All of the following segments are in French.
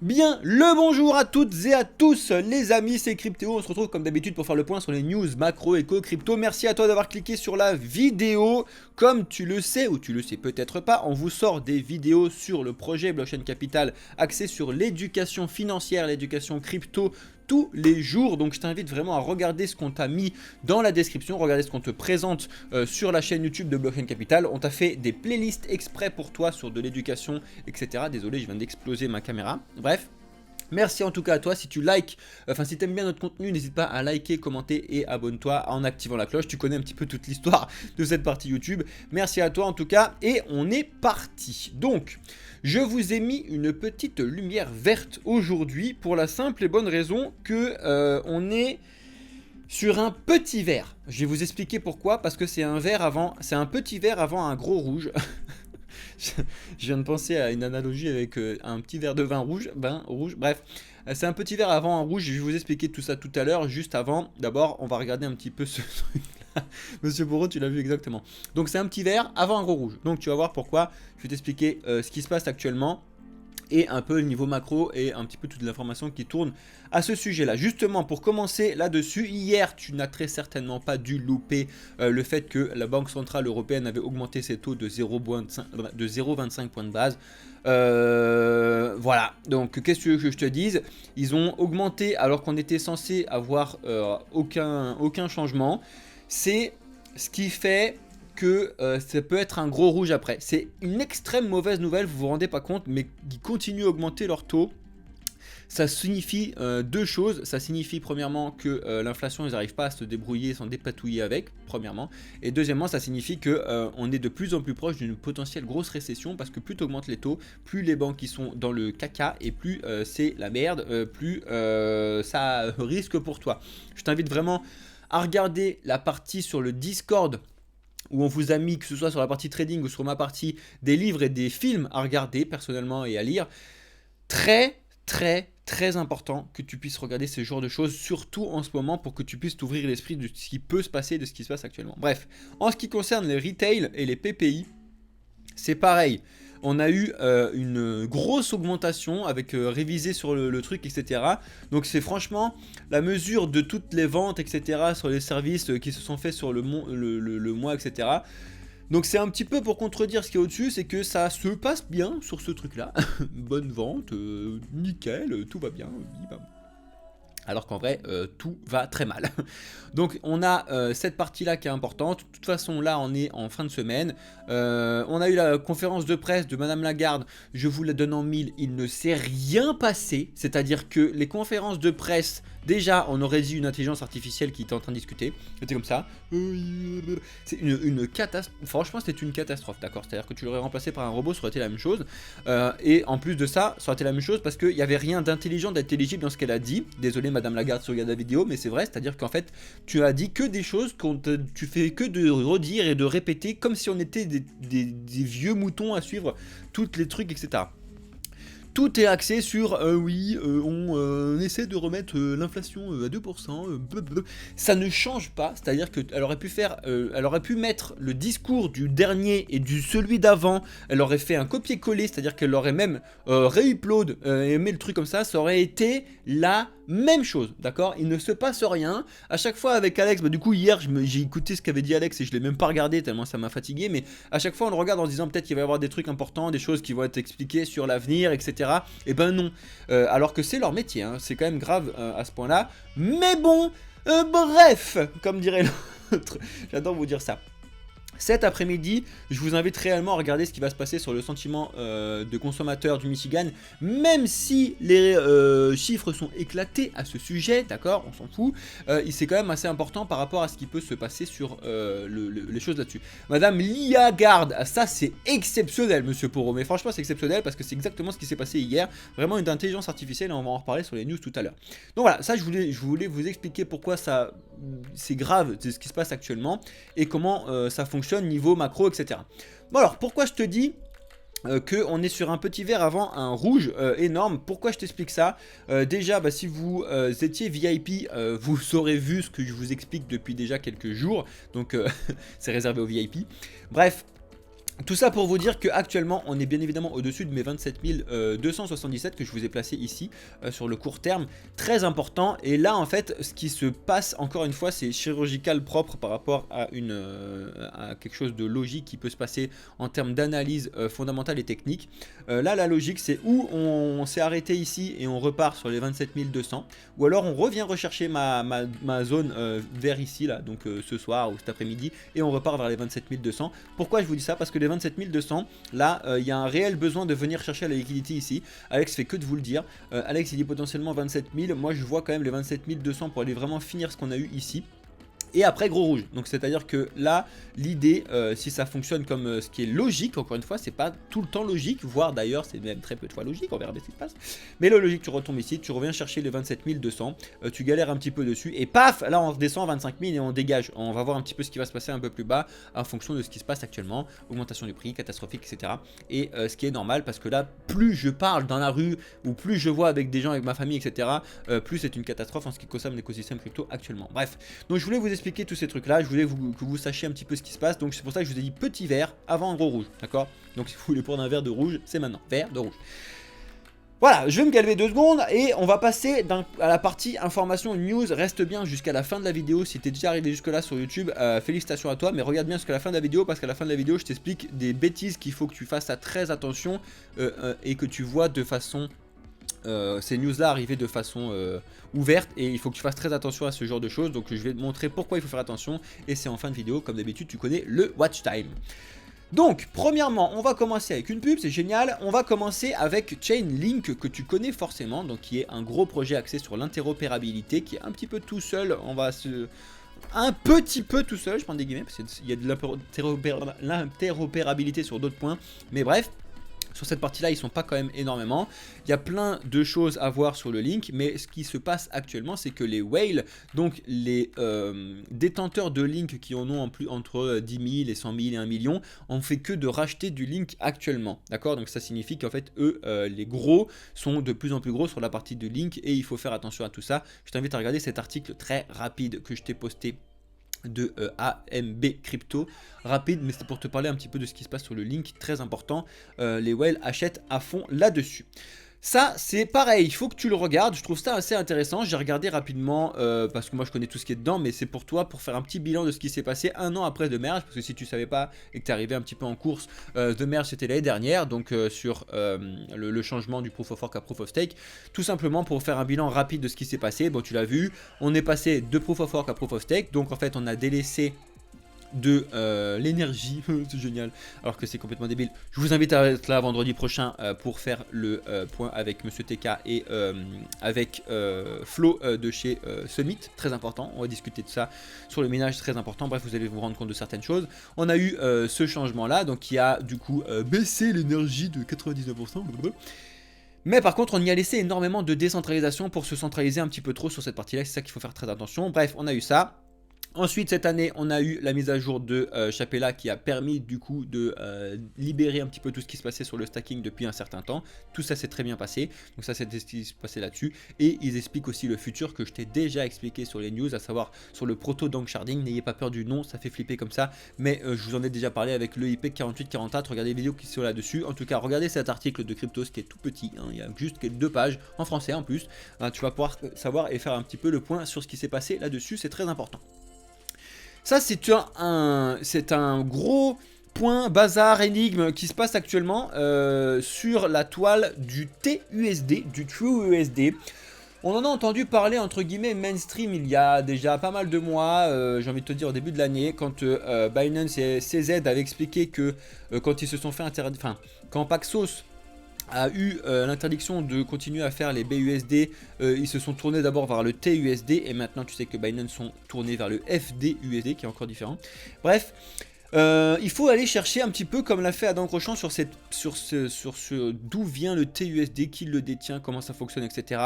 Bien, le bonjour à toutes et à tous les amis, c'est Cryptéo, on se retrouve comme d'habitude pour faire le point sur les news macro, éco, crypto. Merci à toi d'avoir cliqué sur la vidéo. Comme tu le sais, ou tu le sais peut-être pas, on vous sort des vidéos sur le projet Blockchain Capital axé sur l'éducation financière, l'éducation crypto, tous les jours. Donc je t'invite vraiment à regarder ce qu'on t'a mis dans la description, regarder ce qu'on te présente sur la chaîne YouTube de Blockchain Capital. On t'a fait des playlists exprès pour toi sur de l'éducation, etc. Désolé, je viens d'exploser ma caméra. Bref. Merci en tout cas à toi, si tu likes, si tu aimes bien notre contenu, n'hésite pas à liker, commenter et abonne-toi en activant la cloche. Tu connais un petit peu toute l'histoire de cette partie YouTube. Merci à toi en tout cas et on est parti. Donc, je vous ai mis une petite lumière verte aujourd'hui pour la simple et bonne raison que on est sur un petit verre. Je vais vous expliquer pourquoi, parce que c'est un petit verre avant un gros rouge. Je viens de penser à une analogie avec un petit verre de vin rouge, bref. C'est un petit verre avant un rouge, je vais vous expliquer tout ça tout à l'heure. Juste avant, d'abord, on va regarder un petit peu ce truc-là. Monsieur Bourreau, tu l'as vu exactement. Donc c'est un petit verre avant un gros rouge. Donc tu vas voir pourquoi. Je vais t'expliquer ce qui se passe actuellement et un peu le niveau macro et un petit peu toute l'information qui tourne à ce sujet là. Justement, pour commencer là-dessus, hier tu n'as très certainement pas dû louper le fait que la Banque Centrale Européenne avait augmenté ses taux de 0,25 points de base. Voilà, donc qu'est-ce que tu veux que je te dise? Ils ont augmenté alors qu'on était censé avoir aucun changement. C'est ce qui fait que ça peut être un gros rouge après. C'est une extrême mauvaise nouvelle, vous vous rendez pas compte, mais ils continuent à augmenter leur taux. Ça signifie deux choses. Ça signifie premièrement que l'inflation, ils n'arrivent pas à se débrouiller, s'en dépatouiller avec, premièrement. Et deuxièmement, ça signifie que on est de plus en plus proche d'une potentielle grosse récession, parce que plus tu augmentes les taux, plus les banques qui sont dans le caca, et plus c'est la merde, plus ça risque pour toi. Je t'invite vraiment à regarder la partie sur le Discord où on vous a mis, que ce soit sur la partie trading ou sur ma partie, des livres et des films à regarder personnellement et à lire. Très important que tu puisses regarder ce genre de choses, surtout en ce moment, pour que tu puisses t'ouvrir l'esprit de ce qui peut se passer, de ce qui se passe actuellement. Bref, en ce qui concerne les retail et les PPI, c'est pareil. On a eu une grosse augmentation avec révisé sur le truc, etc. Donc c'est franchement la mesure de toutes les ventes, etc. sur les services qui se sont faits sur le mois, etc. Donc c'est un petit peu pour contredire ce qui est au-dessus, c'est que ça se passe bien sur ce truc-là. Bonne vente, nickel, tout va bien. Alors qu'en vrai, tout va très mal. Donc on a cette partie-là qui est importante. De toute façon, là, on est en fin de semaine. On a eu la conférence de presse de Madame Lagarde. Je vous la donne en mille. Il ne s'est rien passé. C'est-à-dire que les conférences de presse, déjà, on aurait dit une intelligence artificielle qui était en train de discuter. C'était comme ça. C'est une catastrophe. Franchement, c'était une catastrophe, d'accord. C'est-à-dire que tu l'aurais remplacé par un robot, ça aurait été la même chose. Et en plus de ça, ça aurait été la même chose parce qu'il n'y avait rien d'intelligent, d'intelligible dans ce qu'elle a dit. Désolé, Madame Lagarde, si tu regardes la vidéo, mais c'est vrai. C'est-à-dire qu'en fait, tu as dit que des choses tu fais que de redire et de répéter comme si on était des vieux moutons à suivre tous les trucs, etc. Tout est axé sur on essaie de remettre l'inflation à 2%. Ça ne change pas, c'est-à-dire qu'elle aurait pu elle aurait pu mettre le discours du dernier et du celui d'avant. Elle aurait fait un copier-coller, c'est-à-dire qu'elle aurait même réupload et mis le truc comme ça aurait été la même chose, d'accord? Il ne se passe rien. À chaque fois avec Alex, du coup hier j'ai écouté ce qu'avait dit Alex et je l'ai même pas regardé tellement ça m'a fatigué, mais à chaque fois on le regarde en se disant peut-être qu'il va y avoir des trucs importants, des choses qui vont être expliquées sur l'avenir, etc. Et ben non. Alors que c'est leur métier, hein. C'est quand même grave à ce point-là. Mais bon, bref, comme dirait l'autre. J'adore vous dire ça. Cet après-midi, je vous invite réellement à regarder ce qui va se passer sur le sentiment de consommateurs du Michigan, même si les chiffres sont éclatés à ce sujet, d'accord, on s'en fout, c'est quand même assez important par rapport à ce qui peut se passer sur les choses là-dessus. Madame Lagarde, ça c'est exceptionnel, monsieur Poro, mais franchement c'est exceptionnel parce que c'est exactement ce qui s'est passé hier, vraiment une intelligence artificielle et on va en reparler sur les news tout à l'heure. Donc voilà, ça je voulais vous expliquer pourquoi c'est grave ce qui se passe actuellement et comment ça fonctionne niveau macro, etc. Bon alors, pourquoi je te dis qu'on est sur un petit verre avant un rouge énorme? Pourquoi je t'explique ça? Déjà, si vous étiez VIP, vous aurez vu ce que je vous explique depuis déjà quelques jours. Donc, c'est réservé aux VIP. Bref. Tout ça pour vous dire qu'actuellement on est bien évidemment au-dessus de mes 27 277 que je vous ai placé ici sur le court terme, très important. Et là en fait ce qui se passe encore une fois c'est chirurgical propre par rapport à, à quelque chose de logique qui peut se passer en termes d'analyse fondamentale et technique. Là la logique c'est où on s'est arrêté ici et on repart sur les 27 200, ou alors on revient rechercher ma zone vers ici là, donc ce soir ou cet après-midi, et on repart vers les 27 200. Pourquoi je vous dis ça? Parce que les 27 200, là, il y a un réel besoin de venir chercher la liquidité ici. Alex fait que de vous le dire. Alex, il dit potentiellement 27 000. Moi, je vois quand même les 27 200 pour aller vraiment finir ce qu'on a eu ici. Et après gros rouge, donc c'est à dire que là l'idée si ça fonctionne comme ce qui est logique, encore une fois c'est pas tout le temps logique, voire d'ailleurs c'est même très peu de fois logique, on verra bien ce qui se passe. Mais le logique, tu retombes ici, tu reviens chercher les 27 200, tu galères un petit peu dessus et paf, là on redescend à 25 000 et on dégage. On va voir un petit peu ce qui va se passer un peu plus bas en fonction de ce qui se passe actuellement, augmentation du prix, catastrophique, etc. Et ce qui est normal parce que là plus je parle dans la rue ou plus je vois avec des gens, avec ma famille, etc. Plus c'est une catastrophe en ce qui concerne l'écosystème crypto actuellement. Bref, donc je voulais vous expliquer tous ces trucs là, je voulais que vous sachiez un petit peu ce qui se passe, donc c'est pour ça que je vous ai dit petit vert avant un gros rouge, d'accord? Donc si vous voulez prendre un verre de rouge, c'est maintenant, vert de rouge. Voilà, je vais me calmer 2 secondes et on va passer à la partie information news. Reste bien jusqu'à la fin de la vidéo. Si t'es déjà arrivé jusque là sur YouTube, félicitations à toi, mais regarde bien jusqu'à la fin de la vidéo parce qu'à la fin de la vidéo je t'explique des bêtises qu'il faut que tu fasses très attention et que tu vois de façon... ces news là arriver de façon ouverte et il faut que tu fasses très attention à ce genre de choses, donc je vais te montrer pourquoi il faut faire attention et c'est en fin de vidéo. Comme d'habitude tu connais le watch time. Donc premièrement on va commencer avec une pub, c'est génial. On va commencer avec Chainlink que tu connais forcément, donc qui est un gros projet axé sur l'interopérabilité, qui est un petit peu tout seul, un petit peu tout seul, je prends des guillemets parce qu'il y a de l'interopérabilité sur d'autres points, mais bref. Sur cette partie-là, ils sont pas quand même énormément. Il y a plein de choses à voir sur le link, mais ce qui se passe actuellement, c'est que les whales, donc les détenteurs de link qui en ont entre 10 000 et 100 000 et 1 million, on fait que de racheter du link actuellement. D'accord? Donc ça signifie qu'en fait, eux, les gros, sont de plus en plus gros sur la partie de link et il faut faire attention à tout ça. Je t'invite à regarder cet article très rapide que je t'ai posté de AMB Crypto, rapide, mais c'est pour te parler un petit peu de ce qui se passe sur le link, très important. Les whales achètent à fond là-dessus. Ça c'est pareil, il faut que tu le regardes, je trouve ça assez intéressant. J'ai regardé rapidement parce que moi je connais tout ce qui est dedans, mais c'est pour toi, pour faire un petit bilan de ce qui s'est passé un an après The Merge, parce que si tu savais pas et que tu es arrivé un petit peu en course, The Merge c'était l'année dernière, donc sur le changement du Proof of Work à Proof of Stake, tout simplement pour faire un bilan rapide de ce qui s'est passé. Bon, tu l'as vu, on est passé de Proof of Work à Proof of Stake, donc en fait on a délaissé de l'énergie, c'est génial, alors que c'est complètement débile. Je vous invite à être là vendredi prochain pour faire le point avec Monsieur TK et avec Flo de chez Summit, très important. On va discuter de ça sur le minage, très important. Bref, vous allez vous rendre compte de certaines choses. On a eu ce changement là, donc qui a du coup baissé l'énergie de 99%. Mais par contre on y a laissé énormément de décentralisation pour se centraliser un petit peu trop sur cette partie là, c'est ça qu'il faut faire très attention. Bref, on a eu ça. Ensuite cette année on a eu la mise à jour de Chapella qui a permis du coup de libérer un petit peu tout ce qui se passait sur le stacking depuis un certain temps. Tout ça s'est très bien passé, donc ça c'est ce qui se passait là-dessus. Et ils expliquent aussi le futur que je t'ai déjà expliqué sur les news, à savoir sur le proto Dank Sharding. N'ayez pas peur du nom, ça fait flipper comme ça, mais je vous en ai déjà parlé avec le IP 4844, regardez les vidéos qui sont là-dessus. En tout cas regardez cet article de Cryptos qui est tout petit, hein. Il y a juste 2 pages en français en plus, hein, tu vas pouvoir savoir et faire un petit peu le point sur ce qui s'est passé là-dessus, c'est très important. Ça c'est un gros point bazar énigme qui se passe actuellement sur la toile du TUSD, du TrueUSD. On en a entendu parler entre guillemets mainstream il y a déjà pas mal de mois, j'ai envie de te dire au début de l'année, quand Binance et CZ avaient expliqué que quand ils se sont fait interdire, enfin quand Paxos a eu l'interdiction de continuer à faire les BUSD, ils se sont tournés d'abord vers le TUSD et maintenant tu sais que Binance sont tournés vers le FDUSD qui est encore différent. Bref, il faut aller chercher un petit peu comme l'a fait Adam Crochant sur ce d'où vient le TUSD, qui le détient, comment ça fonctionne, etc.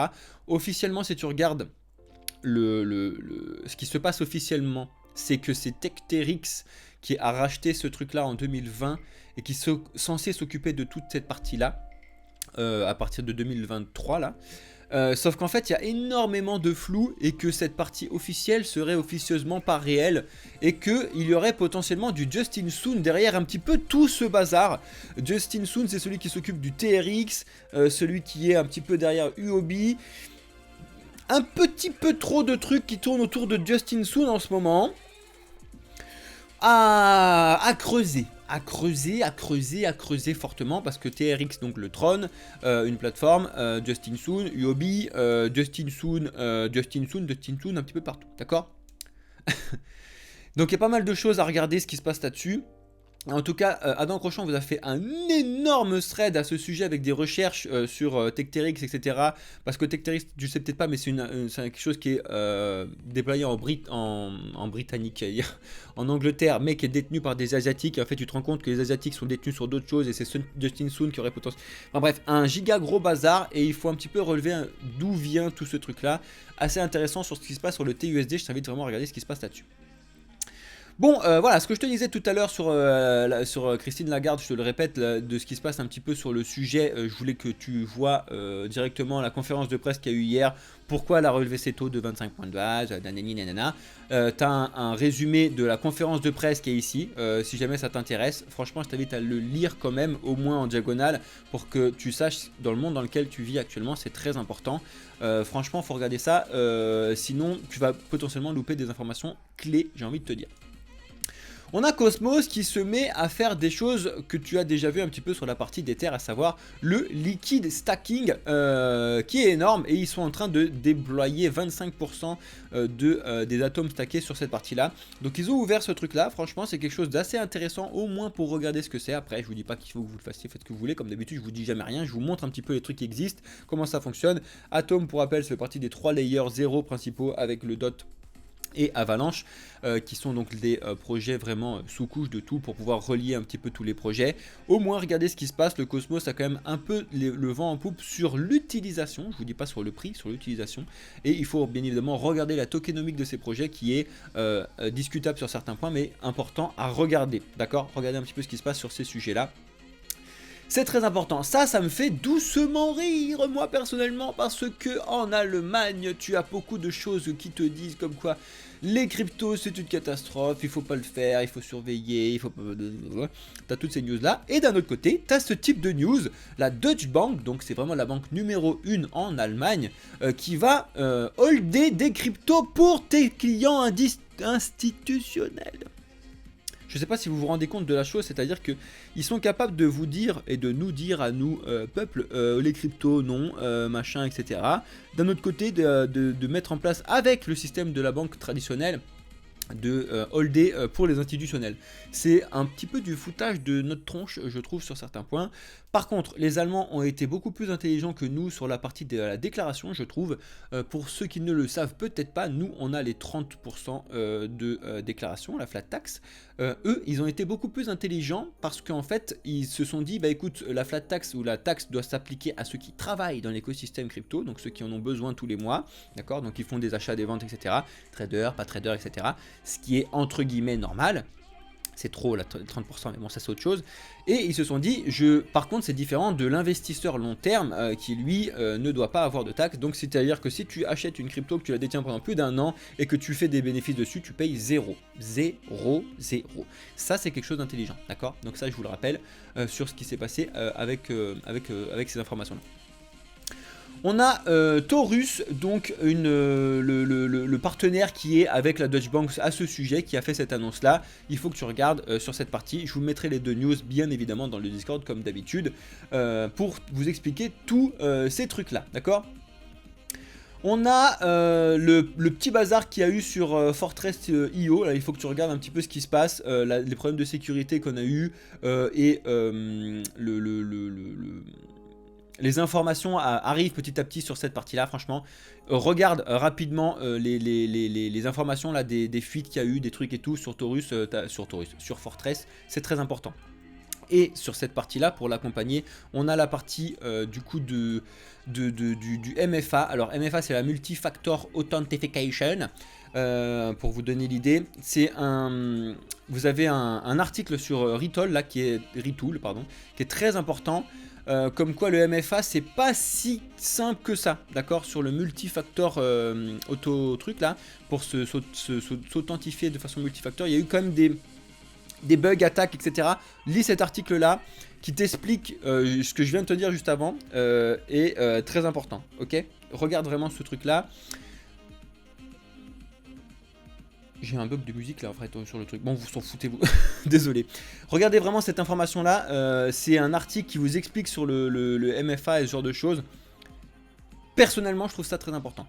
Officiellement, si tu regardes ce qui se passe officiellement, c'est que c'est Techterix qui a racheté ce truc là en 2020 et qui est censé s'occuper de toute cette partie là. À partir de 2023 là. Sauf qu'en fait il y a énormément de flou et que cette partie officielle serait officieusement pas réelle et qu'il y aurait potentiellement du Justin Sun derrière un petit peu tout ce bazar. Justin Sun, c'est celui qui s'occupe du TRX, celui qui est un petit peu derrière UOB. Un petit peu trop de trucs qui tournent autour de Justin Sun en ce moment. À creuser fortement parce que TRX, donc le Tron, une plateforme, Justin Sun, UOB, Justin Sun, un petit peu partout, d'accord. Donc il y a pas mal de choses à regarder ce qui se passe là-dessus. En tout cas, Adam Crochon vous a fait un énorme thread à ce sujet avec des recherches sur Techterix, etc. Parce que Techterix, tu sais peut-être pas, mais c'est quelque chose qui est déployé en Britannique, en Angleterre, mais qui est détenu par des Asiatiques. Et en fait, tu te rends compte que les Asiatiques sont détenus sur d'autres choses et c'est Justin Sun qui aurait potentiellement... Enfin bref, un giga gros bazar et il faut un petit peu relever d'où vient tout ce truc-là. Assez intéressant sur ce qui se passe sur le TUSD, je t'invite vraiment à regarder ce qui se passe là-dessus. Bon, voilà, ce que je te disais tout à l'heure sur Christine Lagarde, je te le répète, de ce qui se passe un petit peu sur le sujet, je voulais que tu vois directement la conférence de presse qu'il y a eu hier, pourquoi elle a relevé ses taux de 25 points de base, nanani nanana. T'as un résumé de la conférence de presse qui est ici, si jamais ça t'intéresse. Franchement, je t'invite à le lire quand même, au moins en diagonale, pour que tu saches dans le monde dans lequel tu vis actuellement, c'est très important. Franchement, il faut regarder ça, sinon tu vas potentiellement louper des informations clés, j'ai envie de te dire. On a Cosmos qui se met à faire des choses que tu as déjà vu un petit peu sur la partie d'Ether, à savoir le liquid stacking qui est énorme et ils sont en train de déployer 25% des atomes stackés sur cette partie-là. Donc ils ont ouvert ce truc-là, franchement c'est quelque chose d'assez intéressant, au moins pour regarder ce que c'est. Après je vous dis pas qu'il faut que vous le fassiez, faites ce que vous voulez, comme d'habitude je vous dis jamais rien, je vous montre un petit peu les trucs qui existent, comment ça fonctionne. Atom pour rappel, ça fait partie des 3 layers 0 principaux avec le DOT et Avalanche qui sont donc des projets vraiment sous couche de tout pour pouvoir relier un petit peu tous les projets. Au moins regardez ce qui se passe, le Cosmos a quand même un peu le vent en poupe sur l'utilisation, je vous dis pas sur le prix, sur l'utilisation, et il faut bien évidemment regarder la tokenomique de ces projets qui est discutable sur certains points mais important à regarder, d'accord. Regardez un petit peu ce qui se passe sur ces sujets là. C'est très important, ça me fait doucement rire moi personnellement parce que en Allemagne tu as beaucoup de choses qui te disent comme quoi les cryptos c'est une catastrophe, il faut pas le faire, il faut surveiller, il faut pas... T'as toutes ces news là, et d'un autre côté t'as ce type de news, la Deutsche Bank, donc c'est vraiment la banque numéro 1 en Allemagne, qui va holder des cryptos pour tes clients institutionnels. Je ne sais pas si vous vous rendez compte de la chose, c'est-à-dire qu'ils sont capables de vous dire et de nous dire à nous, peuple, les cryptos, non, machin, etc. D'un autre côté, de mettre en place avec le système de la banque traditionnelle, de holder pour les institutionnels. C'est un petit peu du foutage de notre tronche, je trouve, sur certains points. Par contre, les Allemands ont été beaucoup plus intelligents que nous sur la partie de la déclaration, je trouve. Pour ceux qui ne le savent peut-être pas, nous, on a les 30% de déclaration, la flat tax. Eux, ils ont été beaucoup plus intelligents parce qu'en fait, ils se sont dit, bah écoute, la flat tax ou la taxe doit s'appliquer à ceux qui travaillent dans l'écosystème crypto, donc ceux qui en ont besoin tous les mois, d'accord, donc ils font des achats, des ventes, etc. Traders, pas traders, etc. Ce qui est entre guillemets normal. C'est trop là, 30%, mais bon ça c'est autre chose. Et ils se sont dit, par contre c'est différent de l'investisseur long terme qui lui ne doit pas avoir de taxes. Donc c'est à dire que si tu achètes une crypto, que tu la détiens pendant plus d'un an et que tu fais des bénéfices dessus, tu payes 0. 0, 0. Ça c'est quelque chose d'intelligent, d'accord. Donc ça je vous le rappelle sur ce qui s'est passé avec ces informations là. On a Taurus, donc le partenaire qui est avec la Deutsche Bank à ce sujet, qui a fait cette annonce-là. Il faut que tu regardes sur cette partie. Je vous mettrai les deux news, bien évidemment, dans le Discord, comme d'habitude, pour vous expliquer tous ces trucs-là, d'accord ? On a le petit bazar qu'il y a eu sur Fortress.io. Là, il faut que tu regardes un petit peu ce qui se passe, les problèmes de sécurité qu'on a eu et les informations arrivent petit à petit sur cette partie-là, franchement. Regarde rapidement les informations là, des fuites qu'il y a eu, des trucs et tout sur Taurus, sur Fortress, c'est très important. Et sur cette partie-là, pour l'accompagner, on a la partie du coup du MFA. Alors MFA, c'est la Multi-Factor Authentication. Pour vous donner l'idée, vous avez un article sur Retool, là, qui est très important. comme quoi le MFA c'est pas si simple que ça, d'accord, sur le multifacteur auto truc là, pour s'authentifier de façon multifacteur, il y a eu quand même des bugs, attaques, etc. Lis cet article là qui t'explique ce que je viens de te dire juste avant, est très important, ok. Regarde vraiment ce truc là. J'ai un bug de musique là en fait sur le truc. Bon, vous s'en foutez vous. Désolé. Regardez vraiment cette information là. C'est un article qui vous explique sur le MFA et ce genre de choses. Personnellement, je trouve ça très important.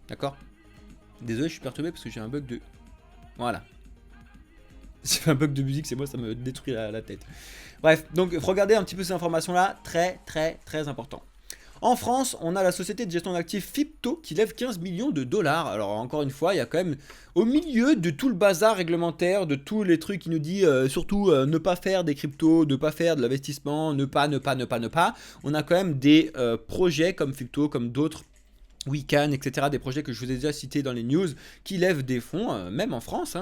D'accord. Désolé, je suis perturbé parce que j'ai un bug de... Voilà. J'ai fait un bug de musique, c'est moi, ça me détruit la tête. Bref, donc regardez un petit peu ces informations là. Très important. En France, on a la société de gestion d'actifs Fipto qui lève 15 millions de dollars. Alors encore une fois, il y a quand même au milieu de tout le bazar réglementaire, de tous les trucs qui nous dit surtout ne pas faire des cryptos, ne pas faire de l'investissement, ne pas. On a quand même des projets comme Fipto, comme d'autres. Wecan, etc., des projets que je vous ai déjà cités dans les news, qui lèvent des fonds, même en France.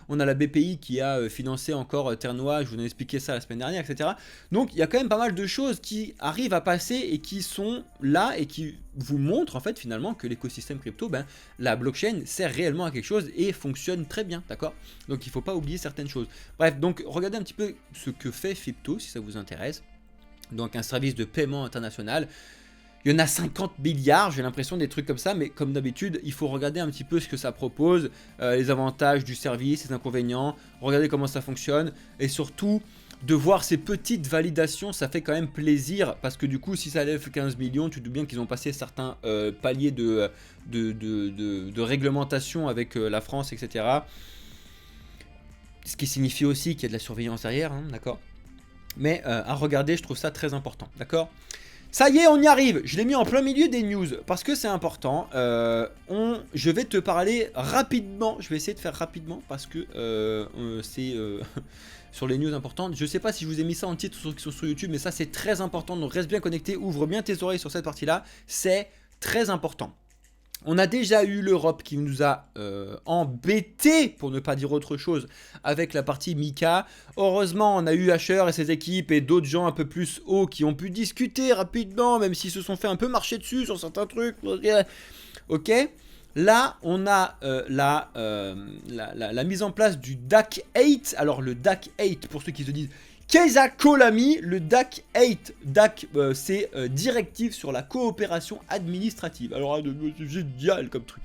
On a la BPI qui a financé encore Ternois, je vous ai expliqué ça la semaine dernière, etc. Donc il y a quand même pas mal de choses qui arrivent à passer et qui sont là et qui vous montrent en fait finalement que l'écosystème crypto, la blockchain sert réellement à quelque chose et fonctionne très bien, d'accord. Donc il ne faut pas oublier certaines choses. Bref, donc regardez un petit peu ce que fait Fipto si ça vous intéresse. Donc un service de paiement international. Il y en a 50 milliards, j'ai l'impression, des trucs comme ça, mais comme d'habitude, il faut regarder un petit peu ce que ça propose, les avantages du service, les inconvénients, regarder comment ça fonctionne, et surtout, de voir ces petites validations, ça fait quand même plaisir, parce que du coup, si ça lève 15 millions, tu te doutes bien qu'ils ont passé certains paliers de réglementation avec la France, etc. Ce qui signifie aussi qu'il y a de la surveillance derrière, d'accord. Mais à regarder, je trouve ça très important, d'accord. Ça y est, on y arrive. Je l'ai mis en plein milieu des news parce que c'est important. Je vais te parler rapidement. Je vais essayer de faire rapidement parce que c'est sur les news importantes. Je sais pas si je vous ai mis ça en titre sur YouTube, mais ça c'est très important. Donc reste bien connecté, ouvre bien tes oreilles sur cette partie-là. C'est très important. On a déjà eu l'Europe qui nous a embêtés, pour ne pas dire autre chose, avec la partie Mika. Heureusement, on a eu Asher et ses équipes et d'autres gens un peu plus hauts qui ont pu discuter rapidement, même s'ils se sont fait un peu marcher dessus sur certains trucs. Ok. Là, on a la mise en place du DAC 8. Alors, le DAC 8, pour ceux qui se disent... Keisa Kolami, le DAC 8. DAC, c'est directive sur la coopération administrative. Alors, c'est génial comme truc.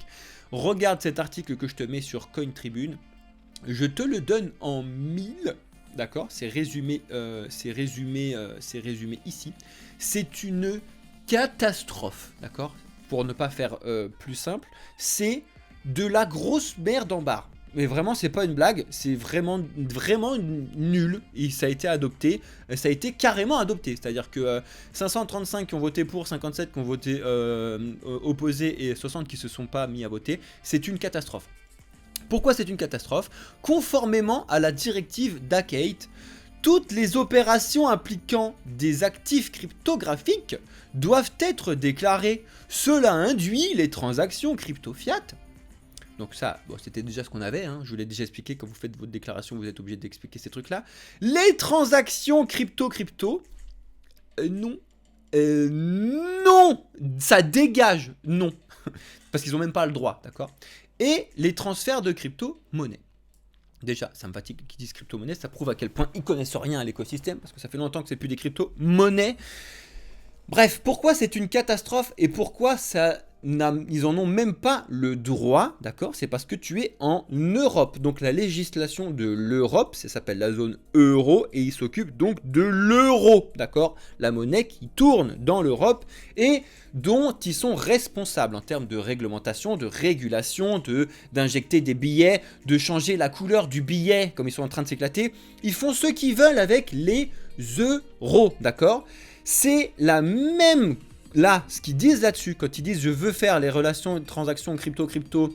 Regarde cet article que je te mets sur Cointribune. Je te le donne en 1000. D'accord, c'est résumé ici. C'est une catastrophe. D'accord, pour ne pas faire plus simple. C'est de la grosse merde en barre. Mais vraiment, c'est pas une blague, c'est vraiment nul. Et ça a été adopté, ça a été carrément adopté. C'est-à-dire que 535 qui ont voté pour, 57 qui ont voté opposé et 60 qui se sont pas mis à voter. C'est une catastrophe. Pourquoi c'est une catastrophe? Conformément à la directive DAC 8, toutes les opérations impliquant des actifs cryptographiques doivent être déclarées. Cela induit les transactions crypto-fiat. Donc ça, bon, c'était déjà ce qu'on avait, je vous l'ai déjà expliqué, quand vous faites votre déclaration, vous êtes obligé d'expliquer ces trucs-là. Les transactions crypto, non, non, ça dégage, non, parce qu'ils n'ont même pas le droit, d'accord. Et les transferts de crypto-monnaie. Déjà, ça me fatigue qu'ils disent crypto-monnaie, ça prouve à quel point ils connaissent rien à l'écosystème, parce que ça fait longtemps que c'est plus des crypto-monnaies. Bref, pourquoi c'est une catastrophe et pourquoi ça... Ils en ont même pas le droit, d'accord? C'est parce que tu es en Europe. Donc la législation de l'Europe, ça s'appelle la zone euro et ils s'occupent donc de l'euro, d'accord? La monnaie qui tourne dans l'Europe et dont ils sont responsables en termes de réglementation, de régulation, d'injecter des billets, de changer la couleur du billet comme ils sont en train de s'éclater. Ils font ce qu'ils veulent avec les euros, d'accord? C'est la même... Là, ce qu'ils disent là-dessus, quand ils disent je veux faire les relations de transactions crypto,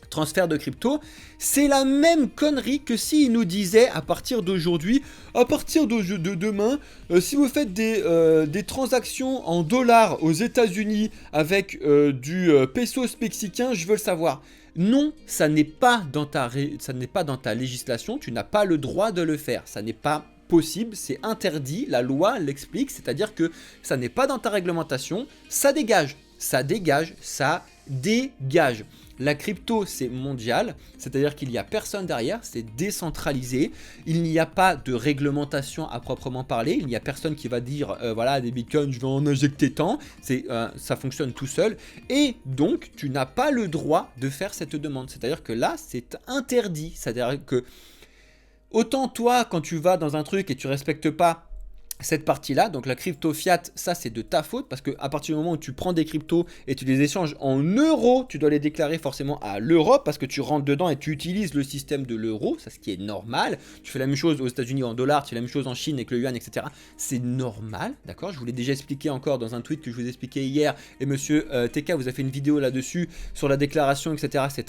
transfert de crypto, c'est la même connerie que s'ils nous disaient à partir d'aujourd'hui, à partir de demain, si vous faites des transactions en dollars aux États-Unis avec du pesos mexicain, je veux le savoir. Non, ça n'est pas dans ta législation, tu n'as pas le droit de le faire, ça n'est pas possible, c'est interdit, la loi l'explique, c'est-à-dire que ça n'est pas dans ta réglementation, ça dégage, ça dégage, ça dégage. La crypto, c'est mondial, c'est-à-dire qu'il n'y a personne derrière, c'est décentralisé, il n'y a pas de réglementation à proprement parler, il n'y a personne qui va dire voilà, des bitcoins, je vais en injecter tant, ça fonctionne tout seul, et donc tu n'as pas le droit de faire cette demande, c'est-à-dire que là, c'est interdit, c'est-à-dire que autant toi, quand tu vas dans un truc et tu respectes pas cette partie-là, donc la crypto fiat, ça c'est de ta faute parce qu'à partir du moment où tu prends des cryptos et tu les échanges en euros, tu dois les déclarer forcément à l'Europe parce que tu rentres dedans et tu utilises le système de l'euro, ça ce qui est normal. Tu fais la même chose aux États-Unis en dollars, tu fais la même chose en Chine avec le yuan, etc. C'est normal, d'accord? Je vous l'ai déjà expliqué encore dans un tweet que je vous ai expliqué hier et monsieur TK vous a fait une vidéo là-dessus sur la déclaration, etc. C'est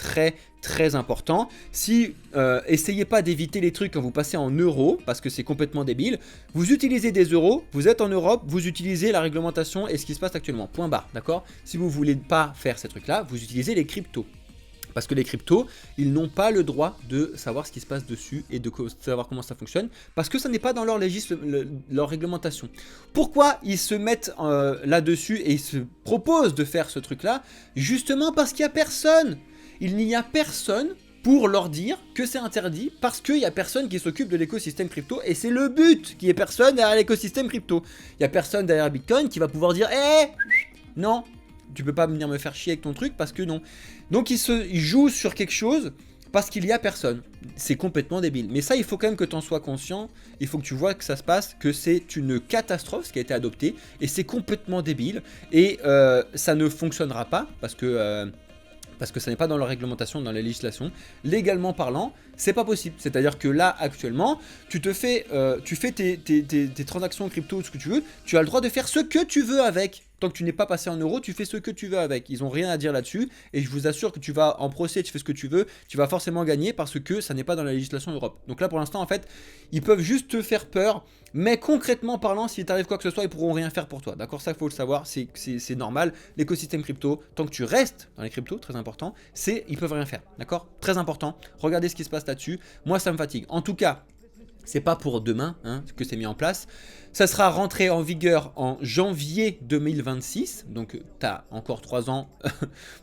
très important. Si essayez pas d'éviter les trucs quand vous passez en euros parce que c'est complètement débile. Vous utilisez des euros, vous êtes en Europe, vous utilisez la réglementation et ce qui se passe actuellement. Point barre, d'accord? Si vous voulez pas faire ces trucs-là, vous utilisez les cryptos. Parce que les cryptos, ils n'ont pas le droit de savoir ce qui se passe dessus et de savoir comment ça fonctionne. Parce que ça n'est pas dans leur réglementation. Pourquoi ils se mettent là-dessus et ils se proposent de faire ce truc-là? Justement parce qu'il n'y a personne. Il n'y a personne pour leur dire que c'est interdit parce qu'il n'y a personne qui s'occupe de l'écosystème crypto et c'est le but qu'il n'y ait personne derrière l'écosystème crypto. Il n'y a personne derrière Bitcoin qui va pouvoir dire non, tu peux pas venir me faire chier avec ton truc parce que non. Donc ils jouent sur quelque chose parce qu'il n'y a personne. C'est complètement débile. Mais ça, il faut quand même que tu en sois conscient. Il faut que tu vois que ça se passe, que c'est une catastrophe ce qui a été adopté et c'est complètement débile et ça ne fonctionnera pas parce que ça n'est pas dans leur réglementation, dans la législation. Légalement parlant, c'est pas possible. C'est-à-dire que là, actuellement, tu fais tes transactions crypto, ce que tu veux, tu as le droit de faire ce que tu veux avec. Tant que tu n'es pas passé en euros, tu fais ce que tu veux avec. Ils n'ont rien à dire là-dessus. Et je vous assure que tu vas en procès, tu fais ce que tu veux, tu vas forcément gagner parce que ça n'est pas dans la législation Europe. Donc là, pour l'instant, en fait, ils peuvent juste te faire peur. Mais concrètement parlant, s'il t'arrive quoi que ce soit, ils pourront rien faire pour toi. D'accord? Ça, il faut le savoir. C'est normal. L'écosystème crypto, tant que tu restes dans les cryptos, très important, ils peuvent rien faire. D'accord? Très important. Regardez ce qui se passe là-dessus. Moi, ça me fatigue. En tout cas, c'est pas pour demain que c'est mis en place. Ça sera rentré en vigueur en janvier 2026. Donc, tu as encore 3 ans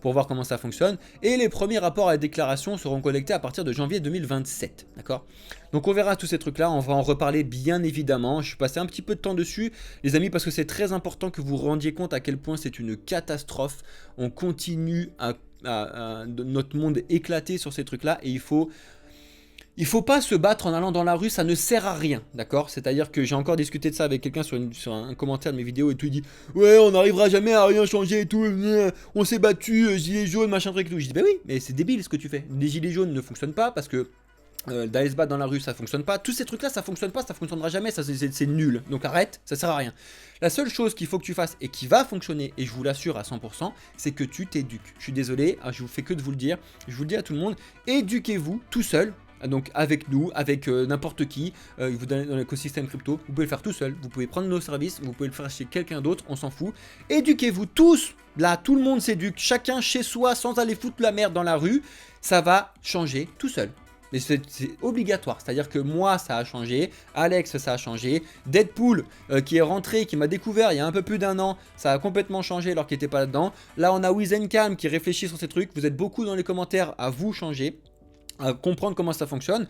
pour voir comment ça fonctionne. Et les premiers rapports à déclaration seront collectés à partir de janvier 2027. D'accord? Donc, on verra tous ces trucs-là. On va en reparler bien évidemment. Je suis passé un petit peu de temps dessus, les amis, parce que c'est très important que vous vous rendiez compte à quel point c'est une catastrophe. On continue notre monde éclater sur ces trucs-là et il faut pas se battre en allant dans la rue, ça ne sert à rien, d'accord? C'est-à-dire que j'ai encore discuté de ça avec quelqu'un sur un commentaire de mes vidéos et tout, il dit « Ouais, on n'arrivera jamais à rien changer et tout, on s'est battu, gilets jaunes, machin truc et tout. » Je dis « Bah oui, mais c'est débile ce que tu fais. Les gilets jaunes ne fonctionnent pas parce que d'aller se battre dans la rue, ça fonctionne pas. Tous ces trucs-là, ça fonctionne pas, ça fonctionnera jamais, c'est nul. Donc arrête, ça sert à rien. La seule chose qu'il faut que tu fasses et qui va fonctionner, et je vous l'assure à 100%, c'est que tu t'éduques. Je suis désolé, je vous fais que de vous le dire, je vous le dis à tout le monde, éduquez-vous tout seul. Donc avec nous, avec n'importe qui, vous donnez dans l'écosystème crypto, vous pouvez le faire tout seul, vous pouvez prendre nos services, vous pouvez le faire chez quelqu'un d'autre, on s'en fout. Éduquez-vous tous, là tout le monde s'éduque, chacun chez soi sans aller foutre la merde dans la rue, ça va changer tout seul. Mais c'est obligatoire, c'est-à-dire que moi ça a changé, Alex ça a changé, Deadpool qui est rentré, qui m'a découvert il y a un peu plus d'1 an, ça a complètement changé alors qu'il n'était pas là-dedans. Là on a Wizencam qui réfléchit sur ces trucs, vous êtes beaucoup dans les commentaires à vous changer, à comprendre comment ça fonctionne,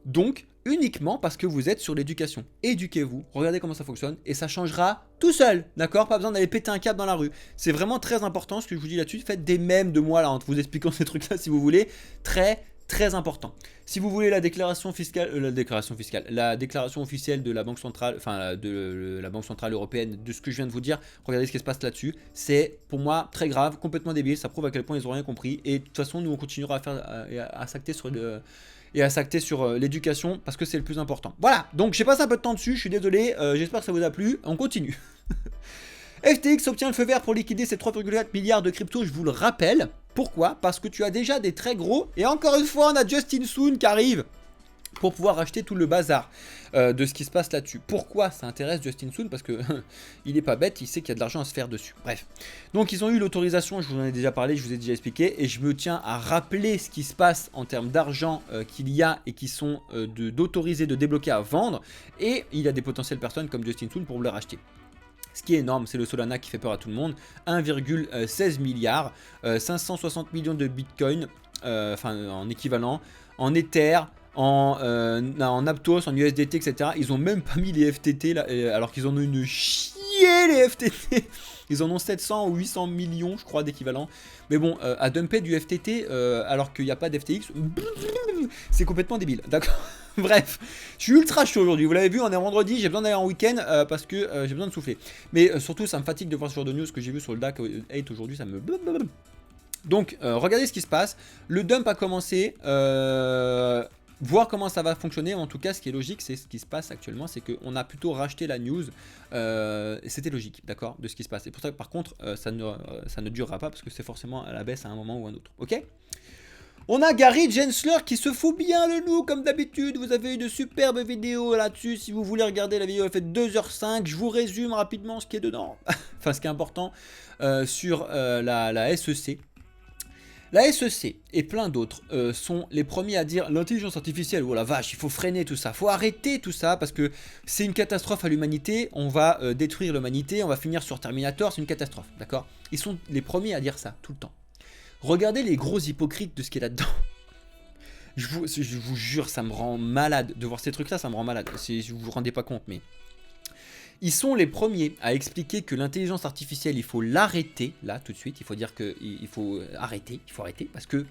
donc uniquement parce que vous êtes sur l'éducation. Éduquez-vous, regardez comment ça fonctionne et ça changera tout seul, d'accord? Pas besoin d'aller péter un câble dans la rue. C'est vraiment très important ce que je vous dis là-dessus. Faites des mèmes de moi là en vous expliquant ces trucs-là si vous voulez. Très important. Si vous voulez la déclaration officielle de la Banque centrale, enfin de la Banque centrale européenne, de ce que je viens de vous dire, regardez ce qui se passe là-dessus. C'est pour moi très grave, complètement débile. Ça prouve à quel point ils n'ont rien compris. Et de toute façon, nous on continuera à s'acter sur l'éducation parce que c'est le plus important. Voilà, donc j'ai passé un peu de temps dessus, je suis désolé, j'espère que ça vous a plu, on continue. FTX obtient le feu vert pour liquider ses 3,4 milliards de crypto, je vous le rappelle. Pourquoi? Parce que tu as déjà des très gros, et encore une fois on a Justin Sun qui arrive. pour pouvoir racheter tout le bazar de ce qui se passe là-dessus. Pourquoi ça intéresse Justin Sun? Parce que il est pas bête, il sait qu'il y a de l'argent à se faire dessus. Bref. Donc ils ont eu l'autorisation, je vous en ai déjà parlé, je vous ai déjà expliqué, et je me tiens à rappeler ce qui se passe en termes d'argent qu'il y a et qui sont d'autoriser, de débloquer à vendre, et il y a des potentielles personnes comme Justin Sun pour le racheter. Ce qui est énorme, c'est le Solana qui fait peur à tout le monde. 1,16 milliard, 560 millions de bitcoin, en équivalent, en Ether, en Aptos, en USDT, etc. Ils ont même pas mis les FTT, là, alors qu'ils en ont une chier les FTT. Ils en ont 700 ou 800 millions, je crois, d'équivalent. Mais bon, à dumper du FTT, alors qu'il n'y a pas d'FTX, c'est complètement débile, d'accord. Bref, je suis ultra chaud aujourd'hui, vous l'avez vu, on est vendredi, j'ai besoin d'aller en week-end parce que j'ai besoin de souffler. Mais surtout, ça me fatigue de voir ce genre de news que j'ai vu sur le DAC 8 aujourd'hui, ça me... Donc, regardez ce qui se passe. Le dump a commencé, voir comment ça va fonctionner. En tout cas, ce qui est logique, c'est ce qui se passe actuellement, c'est qu'on a plutôt racheté la news. C'était logique, d'accord, de ce qui se passe. Et pour ça, par contre, ça ne durera pas parce que c'est forcément à la baisse à un moment ou un autre, ok. On a Gary Gensler qui se fout bien de nous comme d'habitude. Vous avez eu de superbes vidéos là-dessus. Si vous voulez regarder la vidéo, elle fait 2h05. Je vous résume rapidement ce qui est dedans. Enfin, ce qui est important sur la SEC. La SEC et plein d'autres sont les premiers à dire l'intelligence artificielle, oh la vache, il faut freiner tout ça, il faut arrêter tout ça parce que c'est une catastrophe à l'humanité, on va détruire l'humanité, on va finir sur Terminator, c'est une catastrophe, d'accord? Ils sont les premiers à dire ça, tout le temps. Regardez les gros hypocrites de ce qui est là-dedans. Je vous jure, ça me rend malade de voir ces trucs-là, ça me rend malade. Vous vous rendez pas compte, mais... Ils sont les premiers à expliquer que l'intelligence artificielle, il faut l'arrêter, là, tout de suite. Il faut dire qu'il faut arrêter, parce que...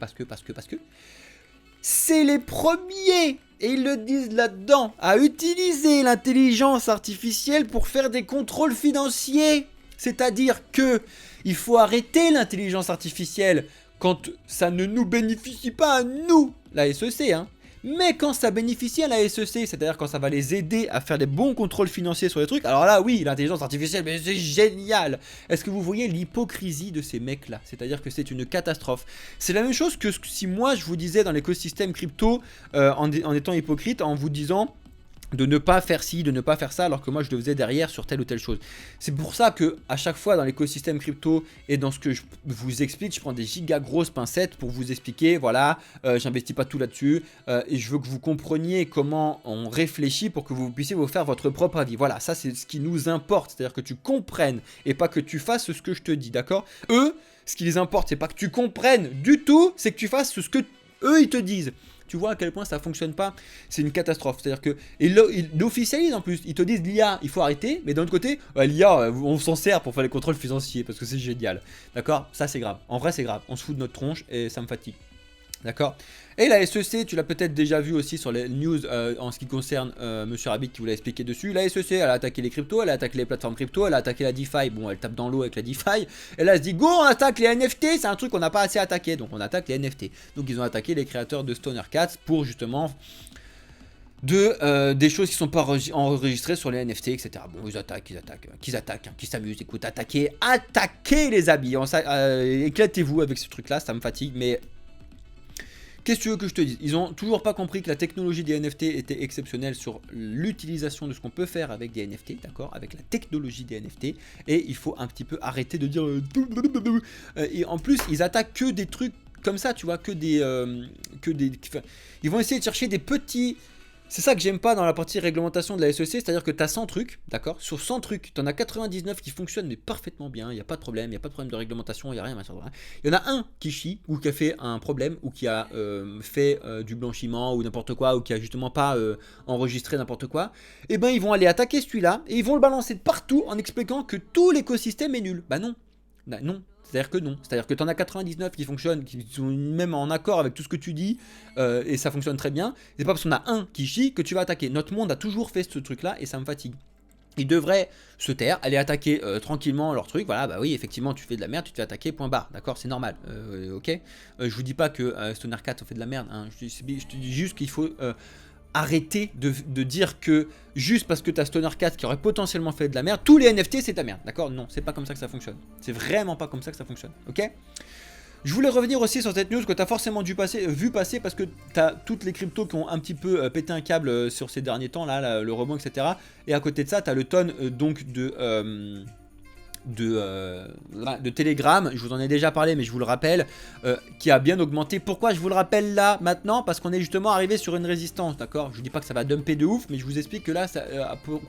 C'est les premiers, et ils le disent là-dedans, à utiliser l'intelligence artificielle pour faire des contrôles financiers. C'est-à-dire que il faut arrêter l'intelligence artificielle quand ça ne nous bénéficie pas à nous, la SEC, hein. Mais quand ça bénéficie à la SEC, c'est-à-dire quand ça va les aider à faire des bons contrôles financiers sur les trucs, alors là, oui, l'intelligence artificielle, mais c'est génial. Est-ce que vous voyez l'hypocrisie de ces mecs-là? C'est-à-dire que c'est une catastrophe. C'est la même chose que si moi, je vous disais dans l'écosystème crypto, en étant hypocrite, en vous disant... de ne pas faire ci, de ne pas faire ça, alors que moi je le faisais derrière sur telle ou telle chose. C'est pour ça que à chaque fois dans l'écosystème crypto et dans ce que je vous explique, je prends des giga grosses pincettes pour vous expliquer, voilà, j'investis pas tout là-dessus, et je veux que vous compreniez comment on réfléchit pour que vous puissiez vous faire votre propre avis. Voilà, ça c'est ce qui nous importe, c'est-à-dire que tu comprennes et pas que tu fasses ce que je te dis, d'accord? Eux, ce qui les importe, c'est pas que tu comprennes du tout, c'est que tu fasses ce que eux ils te disent. Tu vois à quel point ça fonctionne pas, c'est une catastrophe. C'est-à-dire que, et ils l'officialisent en plus, ils te disent l'IA, il faut arrêter, mais d'un autre côté, l'IA, on s'en sert pour faire les contrôles financiers, parce que c'est génial. D'accord? Ça c'est grave, en vrai c'est grave, on se fout de notre tronche et ça me fatigue. D'accord? Et la SEC, tu l'as peut-être déjà vu aussi sur les news en ce qui concerne Monsieur Rabbit qui vous l'a expliqué dessus. La SEC, elle a attaqué les cryptos, elle a attaqué les plateformes crypto, elle a attaqué la DeFi. Bon, elle tape dans l'eau avec la DeFi. Et là, elle se dit, go, on attaque les NFT, c'est un truc qu'on n'a pas assez attaqué. Donc, on attaque les NFT. Donc, ils ont attaqué les créateurs de Stoner Cats pour justement des choses qui sont pas enregistrées sur les NFT, etc. Bon, ils attaquent, hein, qui s'amusent. Écoute, attaquez les amis. Éclatez-vous avec ce truc-là, ça me fatigue, mais... Qu'est-ce que tu veux que je te dise? Ils ont toujours pas compris que la technologie des NFT était exceptionnelle sur l'utilisation de ce qu'on peut faire avec des NFT, d'accord? Avec la technologie des NFT. Et il faut un petit peu arrêter de dire... Et en plus, ils attaquent que des trucs comme ça, tu vois, que des... Ils vont essayer de chercher des petits... C'est ça que j'aime pas dans la partie réglementation de la SEC, c'est-à-dire que tu as 100 trucs, d'accord? Sur 100 trucs, tu en as 99 qui fonctionnent mais parfaitement bien, il n'y a pas de problème, il n'y a pas de problème de réglementation, il n'y a rien. Il y en a un qui chie, ou qui a fait un problème, ou qui a fait du blanchiment, ou n'importe quoi, ou qui a justement pas enregistré n'importe quoi. Et ben ils vont aller attaquer celui-là, et ils vont le balancer de partout en expliquant que tout l'écosystème est nul. Bah non, non. C'est-à-dire que non, c'est-à-dire que tu en as 99 qui fonctionnent, qui sont même en accord avec tout ce que tu dis, et ça fonctionne très bien. C'est pas parce qu'on a un qui chie que tu vas attaquer. Notre monde a toujours fait ce truc-là et ça me fatigue. Ils devraient se taire, aller attaquer tranquillement leur truc. Voilà, bah oui, effectivement, tu fais de la merde, tu te fais attaquer, point barre. D'accord, c'est normal. Ok. Je vous dis pas que Stoner Cat fait de la merde. Hein. Je te dis juste qu'il faut arrêter de dire que juste parce que tu as Stoner Cat qui aurait potentiellement fait de la merde, tous les NFT c'est de la merde. D'accord? Non, c'est pas comme ça que ça fonctionne. C'est vraiment pas comme ça que ça fonctionne. Ok? Je voulais revenir aussi sur cette news que tu as forcément vu passer parce que tu as toutes les cryptos qui ont un petit peu pété un câble sur ces derniers temps, là, le rebond, etc. Et à côté de ça, tu as le tonne donc de Telegram, je vous en ai déjà parlé mais je vous le rappelle, qui a bien augmenté. Pourquoi je vous le rappelle là maintenant? Parce qu'on est justement arrivé sur une résistance, d'accord? Je vous dis pas que ça va dumper de ouf, mais je vous explique que là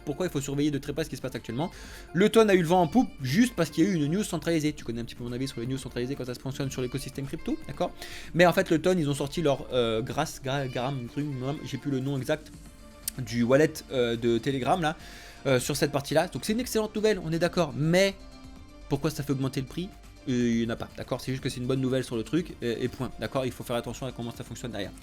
pourquoi il faut surveiller de très près ce qui se passe actuellement. Le tonne a eu le vent en poupe juste parce qu'il y a eu une news centralisée. Tu connais un petit peu mon avis sur les news centralisées quand ça se fonctionne sur l'écosystème crypto, d'accord? Mais en fait le tonne, ils ont sorti leur j'ai plus le nom exact du wallet de Telegram là, sur cette partie là. Donc c'est une excellente nouvelle, on est d'accord, mais pourquoi ça fait augmenter le prix? Il n'y en a pas, d'accord? C'est juste que c'est une bonne nouvelle sur le truc et point, d'accord? Il faut faire attention à comment ça fonctionne derrière.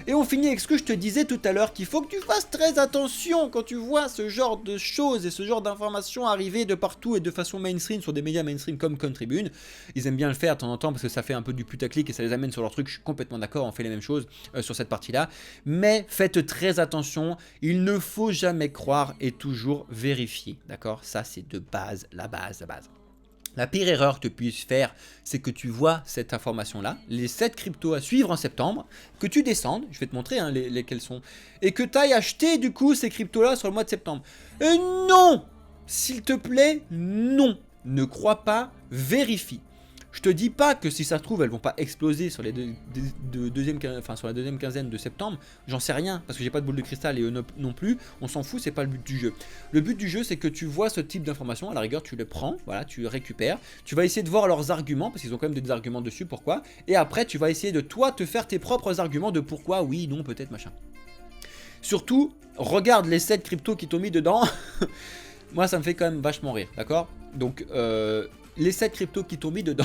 Et on finit avec ce que je te disais tout à l'heure, qu'il faut que tu fasses très attention quand tu vois ce genre de choses et ce genre d'informations arriver de partout et de façon mainstream sur des médias mainstream comme Contribune. Ils aiment bien le faire de temps en temps parce que ça fait un peu du putaclic et ça les amène sur leur truc. Je suis complètement d'accord, on fait les mêmes choses sur cette partie-là. Mais faites très attention, il ne faut jamais croire et toujours vérifier, d'accord? Ça c'est de base, la base. La pire erreur que tu puisses faire, c'est que tu vois cette information-là, les 7 cryptos à suivre en septembre, que tu descendes, je vais te montrer hein, lesquels sont, et que tu ailles acheter du coup ces cryptos-là sur le mois de septembre. Et non! S'il te plaît, non! Ne crois pas, vérifie. Je te dis pas que si ça se trouve, elles vont pas exploser sur, sur la deuxième quinzaine de septembre. J'en sais rien, parce que j'ai pas de boule de cristal et eux non plus. On s'en fout, c'est pas le but du jeu. Le but du jeu, c'est que tu vois ce type d'informations. À la rigueur, tu les prends, voilà, tu les récupères. Tu vas essayer de voir leurs arguments, parce qu'ils ont quand même des arguments dessus, pourquoi. Et après, tu vas essayer de toi te faire tes propres arguments de pourquoi, oui, non, peut-être, machin. Surtout, regarde les 7 cryptos qui t'ont mis dedans. Moi, ça me fait quand même vachement rire, d'accord? Donc, les 7 cryptos qui t'ont mis dedans,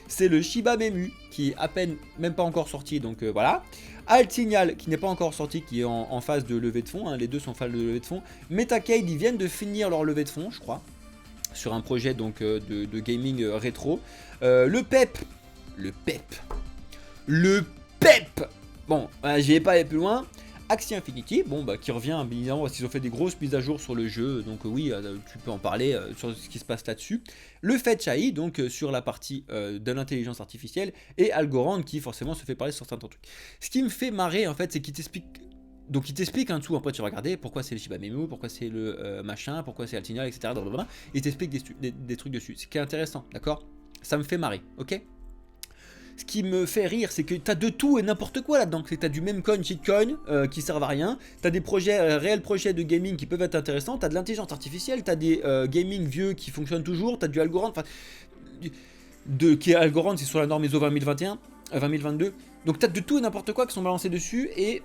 c'est le Shiba Memu qui est à peine même pas encore sorti, donc voilà. Altignal qui n'est pas encore sorti, qui est en phase de levée de fonds, hein, les deux sont en phase de levée de fonds. Metacade, ils viennent de finir leur levée de fonds, je crois, sur un projet donc de gaming rétro. Le PEP, bon, j'y ai pas allé plus loin. Axie Infinity, bon bah qui revient bien évidemment parce qu'ils ont fait des grosses mises à jour sur le jeu, donc oui, tu peux en parler sur ce qui se passe là-dessus. Le Fetch AI, donc sur la partie de l'intelligence artificielle, et Algorand qui forcément se fait parler sur certains trucs. Ce qui me fait marrer en fait, c'est qu'il t'explique. Donc il t'explique en dessous, après tu vas regarder pourquoi c'est le Shiba Memu, pourquoi c'est le machin, pourquoi c'est Altignal, etc. Il t'explique des trucs dessus, ce qui est intéressant, d'accord? Ça me fait marrer, ok? Ce qui me fait rire, c'est que t'as de tout et n'importe quoi là-dedans. C'est que t'as du meme coin, shitcoin qui servent à rien. T'as des projets, réels projets de gaming qui peuvent être intéressants. T'as de l'intelligence artificielle, t'as des gaming vieux qui fonctionnent toujours. T'as du Algorand, enfin, qui est Algorand, c'est sur la norme ISO 2021, 2022. Donc t'as de tout et n'importe quoi qui sont balancés dessus et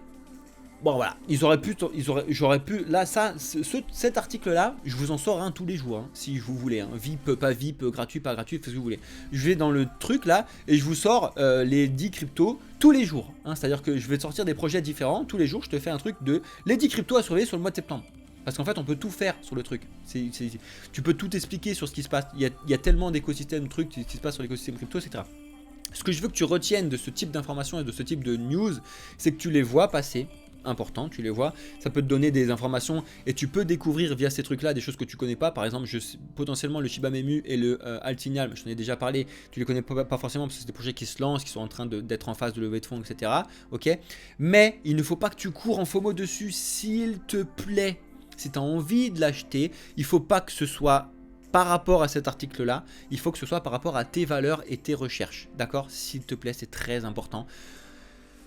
bon voilà, j'aurais pu, là cet article là, je vous en sors un tous les jours, hein, si vous voulez, hein, VIP, pas VIP, gratuit, pas gratuit, faites ce que vous voulez. Je vais dans le truc là, et je vous sors les 10 cryptos tous les jours, hein, c'est-à-dire que je vais te sortir des projets différents, tous les jours je te fais un truc de les 10 cryptos à surveiller sur le mois de septembre. Parce qu'en fait on peut tout faire sur le truc, tu peux tout expliquer sur ce qui se passe, il y a tellement d'écosystèmes, de trucs qui se passent sur l'écosystème crypto, etc. Ce que je veux que tu retiennes de ce type d'informations et de ce type de news, c'est que tu les vois passer. Important, tu les vois, ça peut te donner des informations et tu peux découvrir via ces trucs là des choses que tu connais pas. Par exemple, potentiellement le Shiba Memu et le Altignal, je t'en ai déjà parlé, tu les connais pas forcément parce que c'est des projets qui se lancent, qui sont en train d'être en phase de levée de fonds, etc. Ok, mais il ne faut pas que tu cours en FOMO dessus, s'il te plaît. Si tu as envie de l'acheter, il faut pas que ce soit par rapport à cet article là, il faut que ce soit par rapport à tes valeurs et tes recherches, d'accord? S'il te plaît, c'est très important.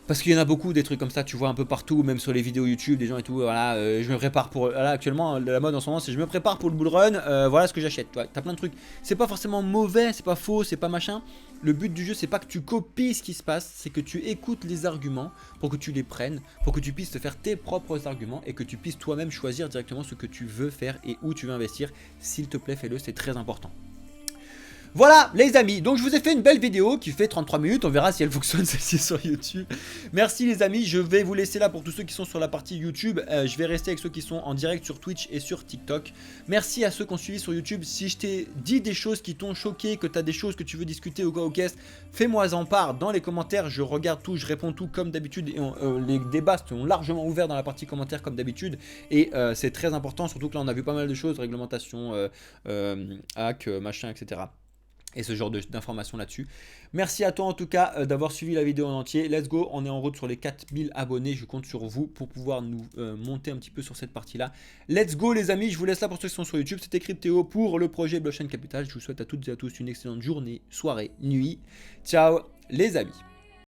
Parce qu'il y en a beaucoup des trucs comme ça, tu vois un peu partout, même sur les vidéos YouTube, des gens et tout, voilà, je me prépare pour, là actuellement, la mode en ce moment c'est je me prépare pour le bull run, voilà ce que j'achète, t'as plein de trucs. C'est pas forcément mauvais, c'est pas faux, c'est pas machin, le but du jeu c'est pas que tu copies ce qui se passe, c'est que tu écoutes les arguments pour que tu les prennes, pour que tu puisses te faire tes propres arguments et que tu puisses toi-même choisir directement ce que tu veux faire et où tu veux investir, s'il te plaît fais-le, c'est très important. Voilà les amis, donc je vous ai fait une belle vidéo qui fait 33 minutes, on verra si elle fonctionne celle-ci sur YouTube. Merci les amis, je vais vous laisser là pour tous ceux qui sont sur la partie YouTube, je vais rester avec ceux qui sont en direct sur Twitch et sur TikTok. Merci à ceux qui ont suivi sur YouTube, si je t'ai dit des choses qui t'ont choqué, que tu as des choses que tu veux discuter au GoCast, fais-moi en part dans les commentaires, je regarde tout, je réponds tout comme d'habitude, et les débats sont largement ouverts dans la partie commentaires comme d'habitude, et c'est très important, surtout que là on a vu pas mal de choses, réglementation, hack, machin, etc. et ce genre d'informations là-dessus. Merci à toi en tout cas d'avoir suivi la vidéo en entier. Let's go, on est en route sur les 4000 abonnés. Je compte sur vous pour pouvoir nous monter un petit peu sur cette partie-là. Let's go les amis, je vous laisse là pour ceux qui sont sur YouTube. C'était Cryptéo pour le projet Blockchain Capital. Je vous souhaite à toutes et à tous une excellente journée, soirée, nuit. Ciao les amis.